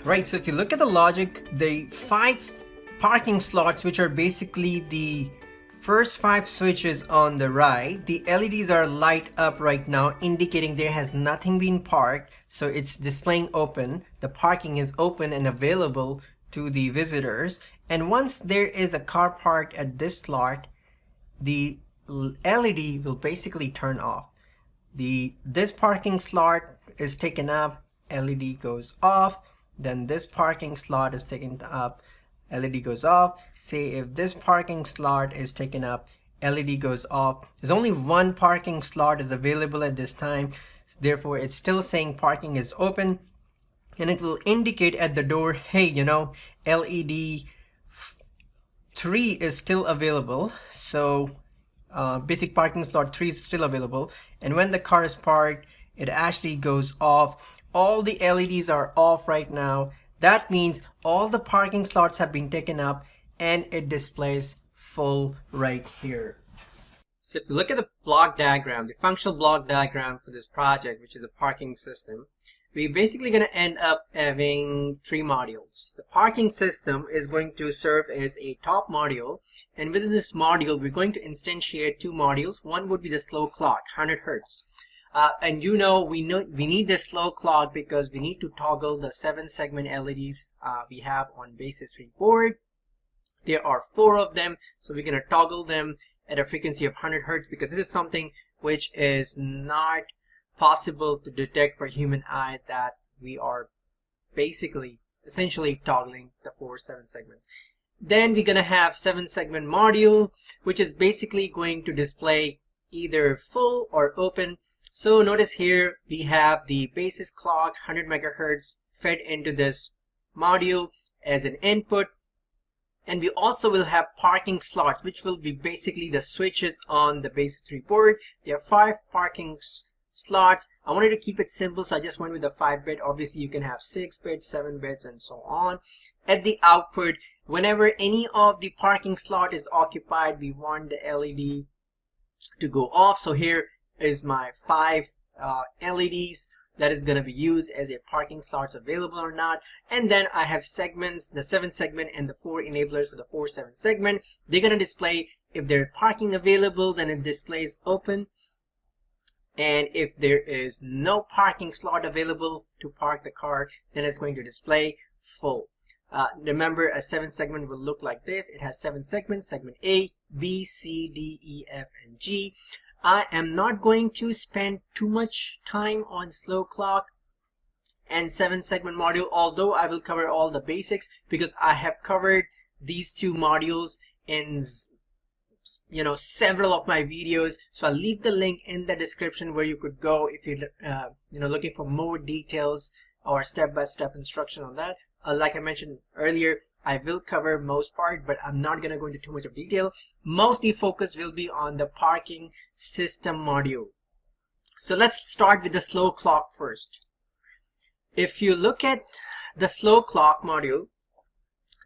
Right, so if you look at the logic, the 5 parking slots, which are basically the first 5 switches on the right, the LEDs are light up right now, indicating there has nothing been parked, so it's displaying open. The parking is open and available to the visitors, and once there is a car parked at this slot, the LED will basically turn off. This parking slot is taken up, LED goes off. Then this parking slot is taken up, LED goes off. Say if this parking slot is taken up, LED goes off. There's only one parking slot is available at this time, therefore it's still saying parking is open, and it will indicate at the door, hey, LED 3 is still available, so basic parking slot 3 is still available. And when the car is parked, it actually goes off. All the LEDs are off right now. That means all the parking slots have been taken up, and it displays full right here. So if you look at the block diagram, the functional block diagram for this project, which is a parking system, we're basically going to end up having 3 modules. The parking system is going to serve as a top module, and within this module we're going to instantiate 2 modules. One would be the slow clock, 100 Hertz. And we need this slow clock because we need to toggle the 7 segment LEDs we have on Basys 3 board. There are 4 of them, so we're going to toggle them at a frequency of 100 Hertz because this is something which is not possible to detect for human eye, that we are essentially toggling the 4 7 segments. Then we're going to have 7 segment module, which is basically going to display either full or open. So notice here we have the Basys clock 100 megahertz fed into this module as an input, and we also will have parking slots, which will be basically the switches on the Basys 3 board. There are 5 parking slots. I wanted to keep it simple, so I just went with the 5-bit. Obviously you can have 6 bits, 7 bits, and so on. At the output, whenever any of the parking slot is occupied, we want the LED to go off. So here is my 5 LEDs that is going to be used as a parking slots available or not. And then I have segments, the 7 segment and the 4 enablers for the 4 7 segment. They're going to display if there's parking available, then it displays open, and if there is no parking slot available to park the car, then it's going to display full. Remember, a 7 segment will look like this. It has 7 segments: segment A, B, C, D, E, F, and G. I am not going to spend too much time on slow clock and 7 segment module, although I will cover all the basics because I have covered these 2 modules in several of my videos. So I'll leave the link in the description where you could go if you're looking for more details or step-by-step instruction on that. Like I mentioned earlier, I will cover most part, but I'm not going to go into too much of detail. Mostly focus will be on the parking system module. So let's start with the slow clock first. If you look at the slow clock module,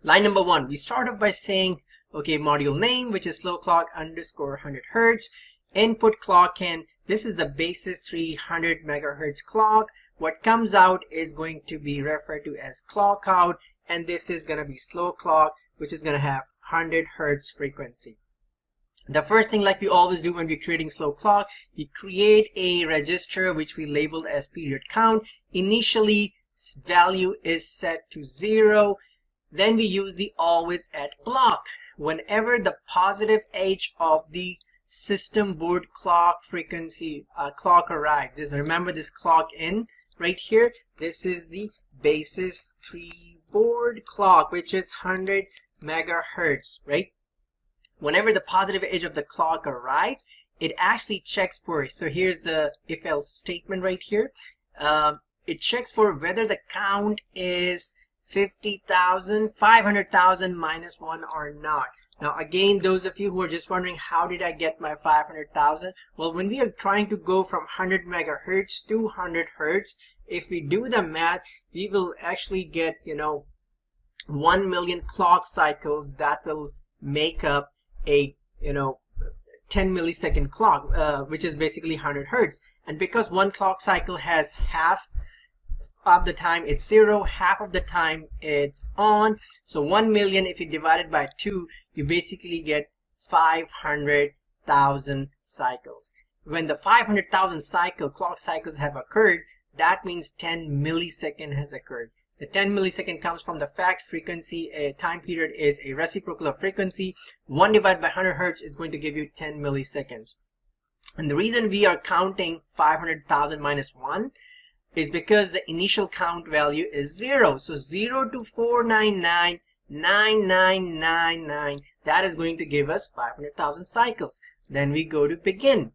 line number 1, we start off by saying, okay, module name, which is slow clock underscore 100 Hertz. Input clock in, this is the Basys 300 megahertz clock. What comes out is going to be referred to as clock out, and this is going to be slow clock, which is going to have 100 Hertz frequency. The first thing, like we always do when we're creating slow clock, we create a register which we labeled as period count. Initially, value is set to 0. Then we use the always at block. Whenever the positive edge of the system board clock frequency clock arrives, remember this clock in right here, this is the Basys 3 board clock, which is 100 megahertz, right? Whenever the positive edge of the clock arrives, it actually checks for, so here's the if else statement right here. It checks for whether the count is 50,000, 500,000 minus 1 or not. Now again, those of you who are just wondering how did I get my 500,000, well, when we are trying to go from 100 megahertz to 100 hertz, if we do the math, we will actually get 1 million clock cycles that will make up a 10 millisecond clock, which is basically 100 hertz. And because one clock cycle has half of the time it's 0, half of the time it's on. So 1 million, if you divide it by 2, you basically get 500,000 cycles. When the 500,000 clock cycles have occurred, that means 10 millisecond has occurred. The 10 millisecond comes from the fact frequency, a time period is a reciprocal of frequency. 1 divided by 100 hertz is going to give you 10 milliseconds. And the reason we are counting 500,000 minus 1 is because the initial count value is 0. So 0 to 499,9999, that is going to give us 500,000 cycles. Then we go to begin.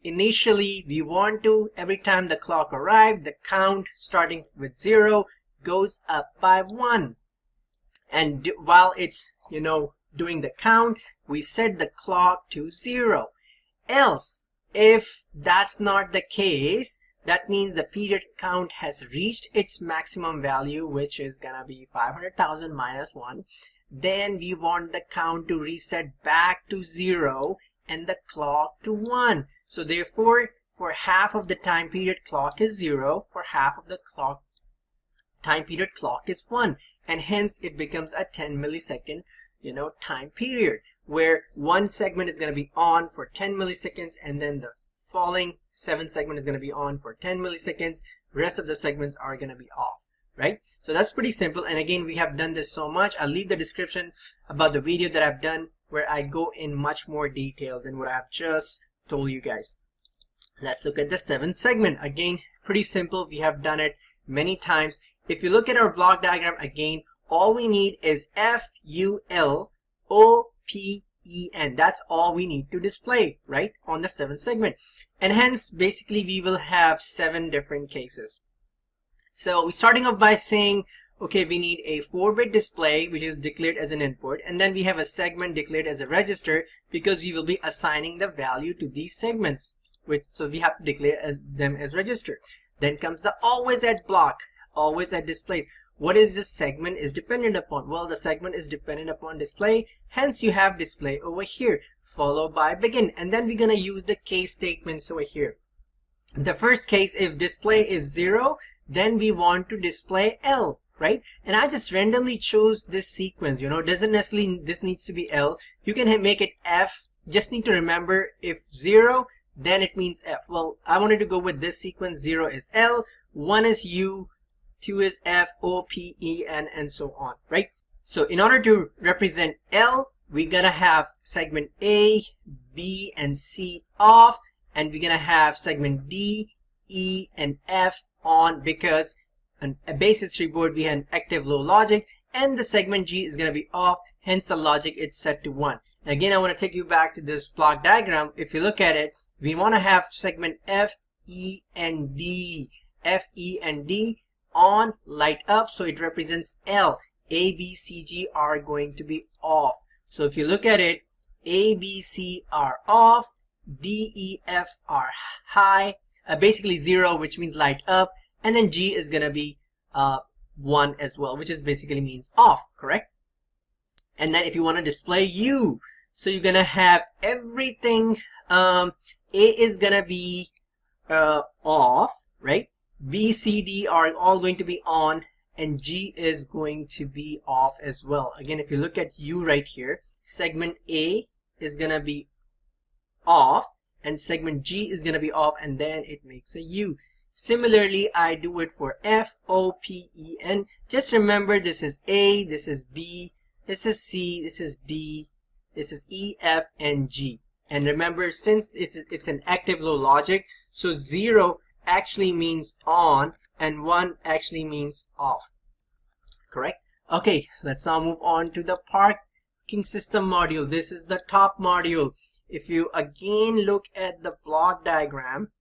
Initially, we want to, every time the clock arrives, the count starting with 0 goes up by 1. And while it's, doing the count, we set the clock to 0. Else, if that's not the case, that means the period count has reached its maximum value, which is gonna be 500,000 minus 1. Then we want the count to reset back to 0 and the clock to 1. So therefore, for half of the time period, clock is 0. For half of the time period, clock is 1. And hence it becomes a 10 millisecond time period, where one segment is going to be on for 10 milliseconds, and then the following 7 segment is going to be on for 10 milliseconds. Rest of the segments are going to be off, right? So that's pretty simple. And again, we have done this so much. I'll leave the description about the video that I've done where I go in much more detail than what I've just told you guys. Let's look at the 7th segment. Again, pretty simple. We have done it many times. If you look at our block diagram again, all we need is FULOPEN. That's all we need to display, right, on the 7th segment. And hence, basically, we will have 7 different cases. So we're starting off by saying, okay, we need a 4-bit display, which is declared as an input. And then we have a segment declared as a register, because we will be assigning the value to these segments. So we have to declare them as register. Then comes the always at block, always at displays. What is this segment is dependent upon? Well, the segment is dependent upon display. Hence, you have display over here, followed by begin. And then we're going to use the case statements over here. The first case, if display is 0, then we want to display L, right? And I just randomly chose this sequence. Doesn't necessarily this needs to be L. You can make it F. Just need to remember, if 0, then it means F. Well, I wanted to go with this sequence. 0 is L, 1 is U, 2 is F, O, P, E, N, and so on, right? So in order to represent L, we're gonna have segment A, B, and C off, and we're gonna have segment D, E, and F on, because on a Basys 3 board we have an active low logic, and the segment G is gonna be off, hence the logic it's set to 1. Again, I want to take you back to this block diagram. If you look at it, we want to have segment F, E, and D. F, E, and D on, light up, so it represents L. A, B, C, G are going to be off. So if you look at it, A, B, C are off, D, E, F are high, basically 0, which means light up, and then G is going to be 1 as well, which is basically means off, correct? And then if you want to display U, so you're going to have everything, A is going to be off, right? B, C, D are all going to be on, and G is going to be off as well. Again, if you look at U right here, segment A is going to be off, and segment G is going to be off, and then it makes a U. Similarly, I do it for F, O, P, E, N. Just remember, this is A, this is B, this is C, this is D, this is E, F, and G. And remember, since it's an active low logic, so 0 actually means on and 1 actually means off, correct? Okay, let's now move on to the parking system module. This is the top module. If you again look at the block diagram,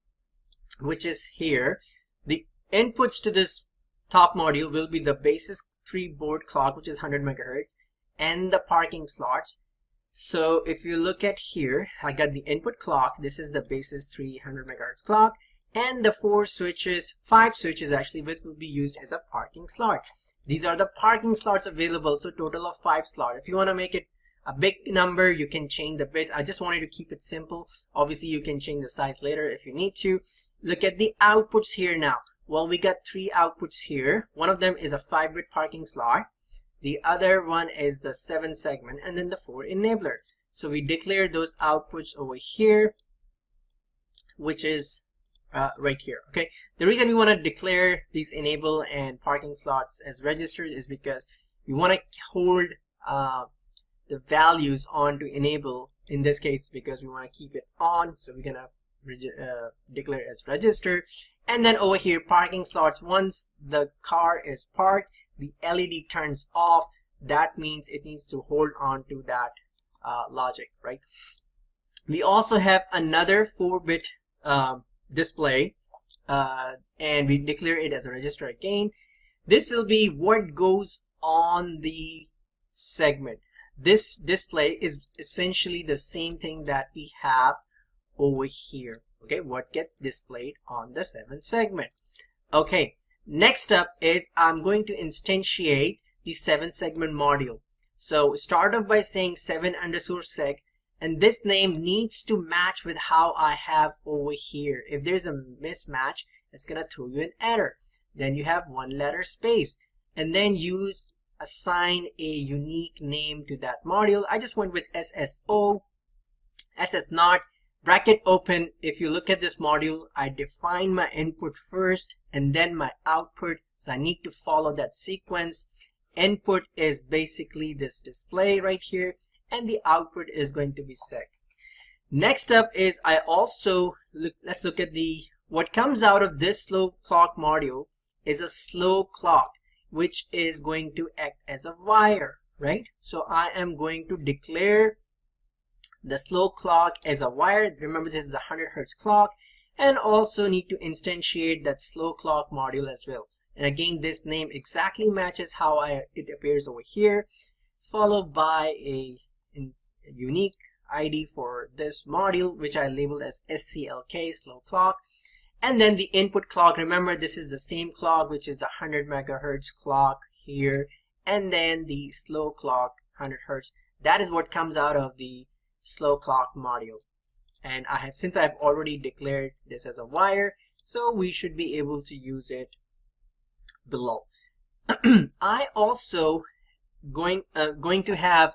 which is here, the inputs to this top module will be the Basys 3 board clock, which is 100 megahertz, and the parking slots. So if you look at here, I got the input clock. This is the Basys 300 megahertz clock, and the 5 switches actually, which will be used as a parking slot. These are the parking slots available, so total of 5 slots. If you want to make it a big number, you can change the bits. I just wanted to keep it simple. Obviously, you can change the size later if you need to. Look at the outputs here now. Well, we got three outputs here. One of them is a 5-bit parking slot. The other one is the 7 segment, and then the 4 enabler. So we declare those outputs over here, which is right here. Okay, the reason we want to declare these enable and parking slots as registers is because we want to hold the values on to enable in this case, because we want to keep it on. So we're gonna declare as register. And then over here, parking slots, once the car is parked, the LED turns off. That means it needs to hold on to that logic, right? We also have another 4-bit display, and we declare it as a register again. This will be what goes on the segment. This display is essentially the same thing that we have over here. Okay, what gets displayed on the 7 segment. Okay, next up is I'm going to instantiate the 7 segment module. So start off by saying 7_seg, and this name needs to match with how I have over here. If there's a mismatch, it's gonna throw you an error. Then you have 1 letter space, and then you assign a unique name to that module. I just went with SSO, SS0, bracket open. If you look at this module, I define my input first and then my output, so I need to follow that sequence. Input is basically this display right here, and the output is going to be seg. Next up is I also let's look at what comes out of this slow clock module is a slow clock, which is going to act as a wire, right? So I am going to declare the slow clock as a wire. Remember, this is a 100 Hz clock, and also need to instantiate that slow clock module as well. And again, this name exactly matches how it appears over here, followed by a unique ID for this module, which I labeled as SCLK, slow clock. And then the input clock, remember this is the same clock, which is a 100 megahertz clock here, and then the slow clock 100 Hz. That is what comes out of the slow clock module. And since I've already declared this as a wire, so we should be able to use it below. I also going to have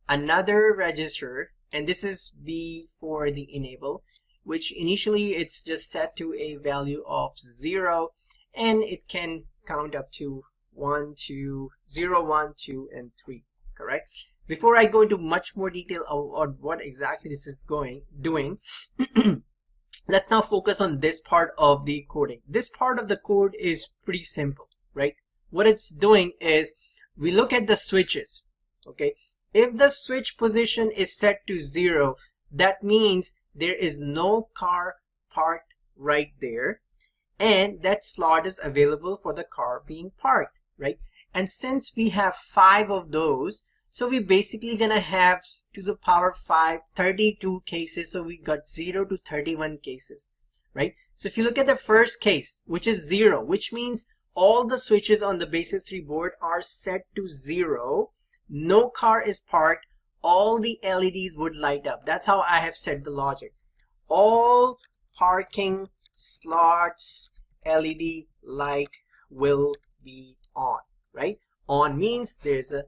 another register, and this is B for the enable, which initially it's just set to a value of 0, and it can count up to 1, 2, 0, 1, 2, and 3. Correct? Before I go into much more detail on what exactly this is doing, let's now focus on this part of the coding. This part of the code is pretty simple, right? What it's doing is we look at the switches. Okay, if the switch position is set to 0, that means there is no car parked right there, and that slot is available for the car being parked, right? And since we have 5 of those, so we basically gonna have to the power 5 32 cases. So we got 0 to 31 cases, right? So if you look at the first case, which is 0, which means all the switches on the Basys 3 board are set to 0, no car is parked, all the LEDs would light up. That's how I have set the logic. All parking slots LED light will be on, right? On means there's a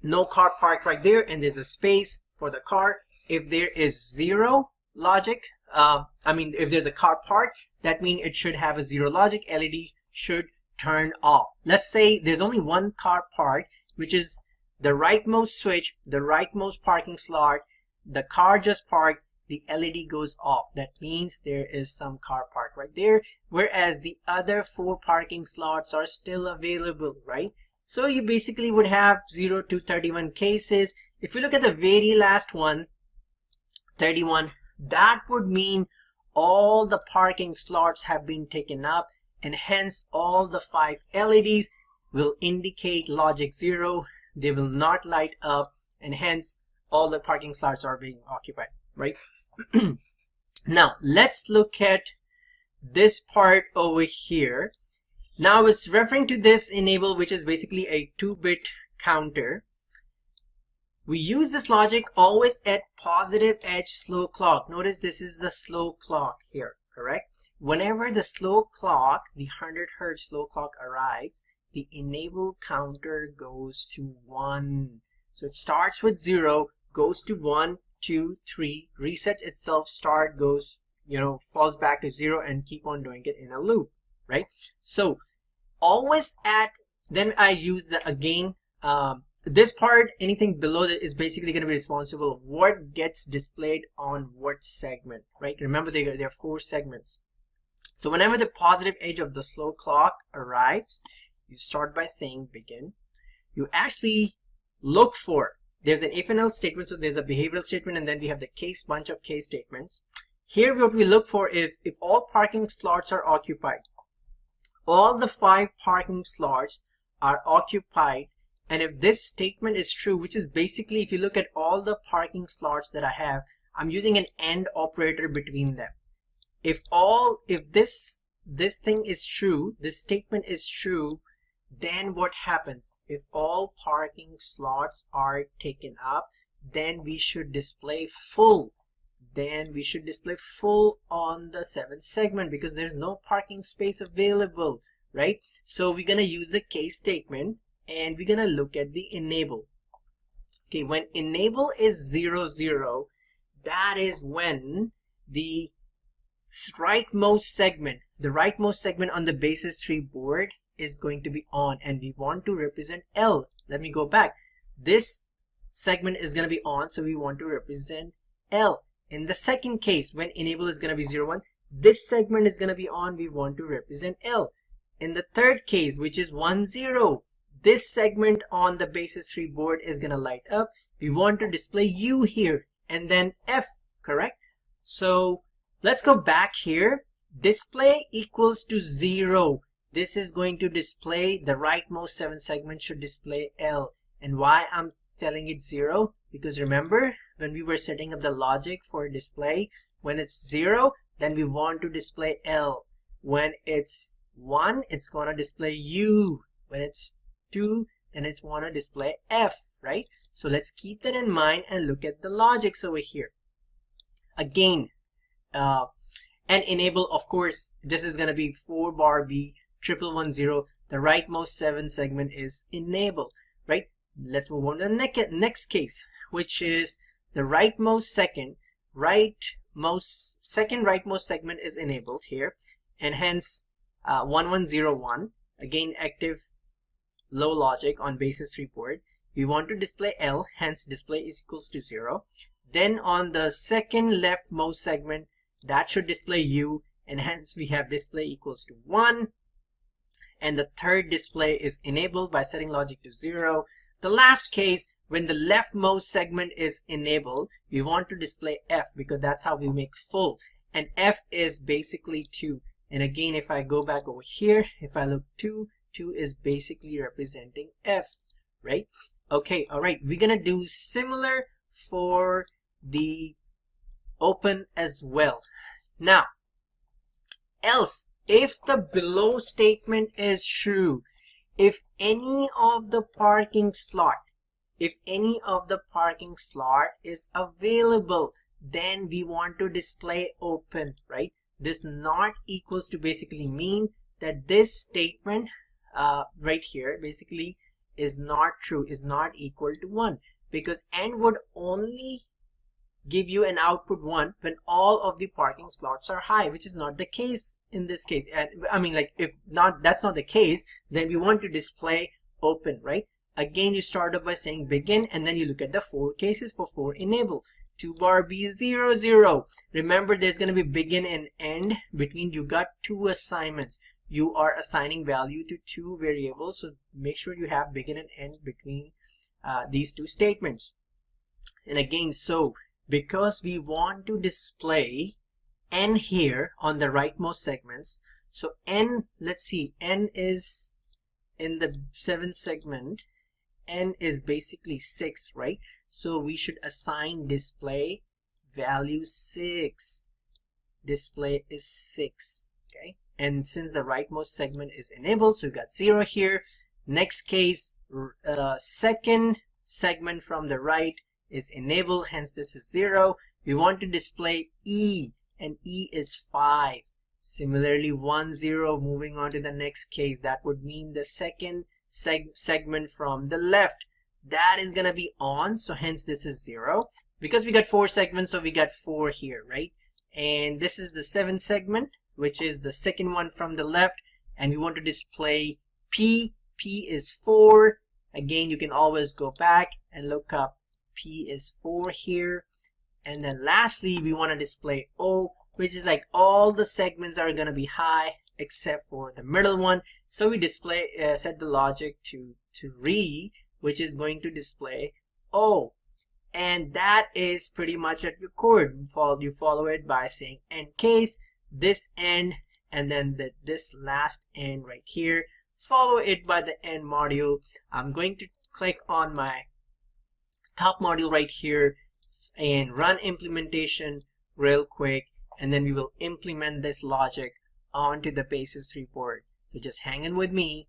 no car parked right there, and there's a space for the car. If there is 0 logic, if there's a car parked, that means it should have a 0 logic. LED should turn off. Let's say there's only 1 car parked, which is the rightmost switch, the rightmost parking slot. The car just parked, the LED goes off. That means there is some car parked right there, whereas the other 4 parking slots are still available, right? So you basically would have 0 to 31 cases. If you look at the very last one, 31, that would mean all the parking slots have been taken up, and hence all the 5 LEDs will indicate logic 0. They will not light up, and hence all the parking slots are being occupied, right? Now let's look at this part over here. Now it's referring to this enable, which is basically a 2-bit counter. We use this logic always at positive edge slow clock. Notice this is the slow clock here, correct? Whenever the slow clock, the 100 Hertz slow clock arrives, the enable counter goes to 1. So it starts with 0, goes to 1, 2, 3, resets itself, start, goes, falls back to 0, and keep on doing it in a loop, right? So always then I use the again, this part, anything below that is basically going to be responsible what gets displayed on what segment, right? Remember there are 4 segments. So whenever the positive edge of the slow clock arrives, you start by saying begin. You actually look for, there's an if and else statement, so there's a behavioral statement, and then we have the bunch of case statements. Here what we look for is if all parking slots are occupied, all the 5 parking slots are occupied, and if this statement is true, which is basically, if you look at all the parking slots that I have, I'm using an AND operator between them. If this thing is true, this statement is true, then what happens? If all parking slots are taken up, then we should display full. Then we should display full on the 7th segment because there's no parking space available, right? So we're gonna use the case statement, and we're gonna look at the enable. Okay, when enable is 0, 0, that is when the rightmost segment on the Basys 3 board is going to be on, and we want to represent L. Let me go back. This segment is going to be on, so we want to represent L. In the second case, when enable is going to be 0, 1, this segment is going to be on, we want to represent L. In the third case, which is 1, 0, this segment on the Basys 3 board is going to light up. We want to display U here, and then F, correct? So let's go back here. Display equals to 0. This is going to display, the rightmost 7th segment should display L. And why I'm telling it 0? Because remember, when we were setting up the logic for display, when it's 0, then we want to display L. When it's 1, it's going to display U. When it's 2, then it's want to display F, right? So let's keep that in mind and look at the logics over here. Again, and enable, of course, this is going to be 4 bar B, 1110. The rightmost 7th segment is enable, right? Let's move on to the next case, which is the rightmost second rightmost segment is enabled here, and hence 1101, again active low logic on Basys 3 board. We want to display L, hence display is equals to 0. Then on the second leftmost segment, that should display U, and hence we have display equals to 1. And the third display is enabled by setting logic to 0. The last case, when the leftmost segment is enabled, we want to display F because that's how we make full, and F is basically 2. And again, if I go back over here, if I look 2 is basically representing F, right? Okay, all right, we're gonna do similar for the open as well. Now, else, if the below statement is true, if any of the parking slot is available, then we want to display open, right? This not equals to basically mean that this statement right here basically is not true, is not equal to 1, because AND would only give you an output 1 when all of the parking slots are high, which is not the case in this case. And I mean, like, if not, that's not the case, then we want to display open, right? Again, you start off by saying begin, and then you look at the 4 cases for 4 enable. 2 bar B 0 0. Remember, there's going to be begin and end between. You got 2 assignments. You are assigning value to 2 variables, so make sure you have begin and end between these 2 statements. And again, so because we want to display N here on the rightmost segments, so N, let's see, N is in the 7th segment, N is basically 6, right? So we should assign display value 6. Display is 6, okay? And since the rightmost segment is enabled, so we got 0 here. Next case, second segment from the right is enabled, hence this is 0. We want to display E. and E is 5. Similarly, 1 0 moving on to the next case, that would mean the second segment from the left, that is gonna be on, so hence this is 0. Because we got 4 segments, so we got 4 here, right? And this is the 7th segment, which is the second one from the left, and we want to display P. P is 4. Again, you can always go back and look up P is 4 here. And then lastly, we want to display O, which is like all the segments are going to be high except for the middle one. So we display set the logic to re, which is going to display O. And that is pretty much at your code. You follow it by saying end case, this end, and then this last end right here. Follow it by the end module. I'm going to click on my top module right here and run implementation real quick, and then we will implement this logic onto the Basys 3 board. So just hang in with me.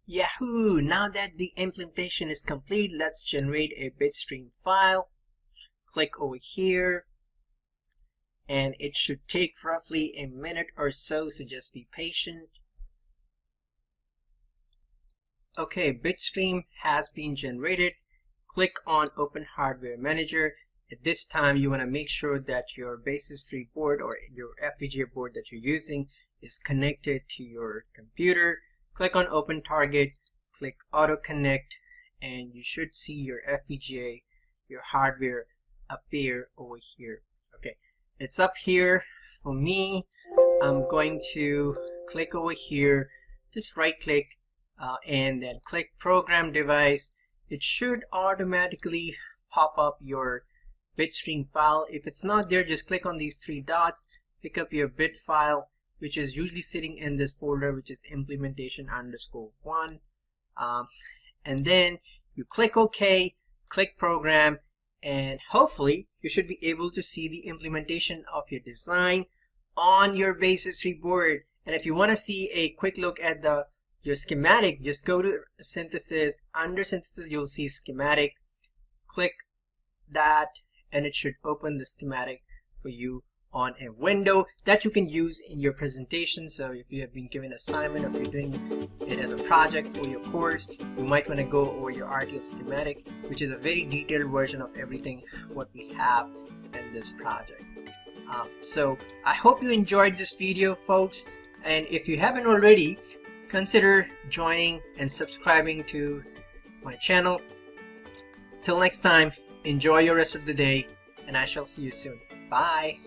Yahoo! Now that the implementation is complete, let's generate a bitstream file. Click over here, and it should take roughly a minute or so, so just be patient. Okay, bitstream has been generated. Click on Open Hardware Manager. At this time, you want to make sure that your Basys 3 board or your FPGA board that you're using is connected to your computer. Click on Open Target, click Auto Connect, and you should see your FPGA, your hardware, appear over here. Okay, it's up here. For me, I'm going to click over here, just right click, and then click Program Device. It should automatically pop up your bitstream file. If it's not there, just click on these 3 dots, pick up your bit file, which is usually sitting in this folder, which is implementation_1, and then you click OK, click Program, and hopefully you should be able to see the implementation of your design on your Basys 3 board. And if you want to see a quick look at your schematic, just go to Synthesis. Under Synthesis, you'll see Schematic. Click that, and it should open the schematic for you on a window that you can use in your presentation. So if you have been given an assignment, or if you're doing it as a project for your course, you might want to go over your RTL schematic, which is a very detailed version of everything what we have in this project. So I hope you enjoyed this video, folks, and if you haven't already, consider joining and subscribing to my channel. Till next time, enjoy your rest of the day, and I shall see you soon. Bye.